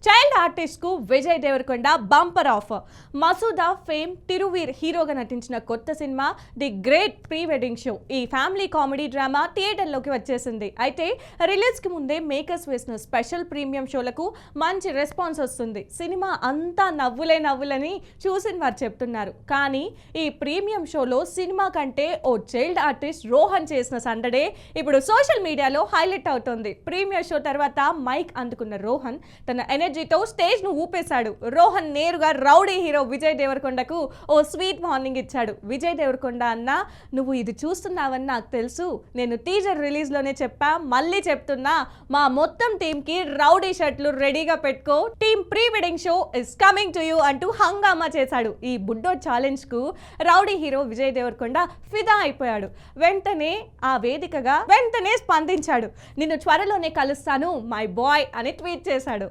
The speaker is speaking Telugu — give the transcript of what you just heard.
చైల్డ్ ఆర్టిస్ట్ కు Vijay Deverakonda bumper offer. Masooda fame Thiruveer హీరోగా నటించిన కొత్త cinema the great pre wedding show ఈ ఫ్యామిలీ కామెడీ డ్రామా థియేటర్లోకి వచ్చేసింది. అయితే రిలీజ్ కి ముందే మేకర్స్ వేసిన స్పెషల్ ప్రీమియం షోలకు మంచి రెస్పాన్స్ వస్తుంది. సినిమా అంతా నవ్వులని చూసిన వారు చెప్తున్నారు. కానీ ఈ ప్రీమియం షోలో సినిమా కంటే ఓ చైల్డ్ ఆర్టిస్ట్ రోహన్ చేసిన సందడే ఇప్పుడు సోషల్ మీడియాలో హైలైట్ అవుతోంది. ప్రీమియర్ షో తర్వాత మైక్ అందుకున్న రోహన్ తన ఎనర్జీతో స్టేజ్ ను ఊపేశాడు. రోహన్ నేరుగా రౌడీ హీరో విజయ్ దేవరకొండకు ఓ స్వీట్ మార్నింగ్ ఇచ్చాడు. విజయ్ దేవరకొండ అన్న, నువ్వు ఇది చూస్తున్నావని నాకు తెలుసు. నేను టీజర్ రిలీజ్ లోనే చెప్పా, మళ్ళీ చెప్తున్నా, మా మొత్తం టీమ్ కి రౌడీ షర్ట్లు రెడీగా పెట్టుకో. Team pre wedding show is coming to you అంటూ హంగామా చేశాడు. ఈ బుడ్డో ఛాలెంజ్ కు రౌడీ హీరో విజయ్ దేవరకొండ ఫిదా అయిపోయాడు. వెంటనే స్పందించాడు. నిన్ను త్వరలోనే కలుస్తాను మై బాయ్ అని ట్వీట్ చేశాడు.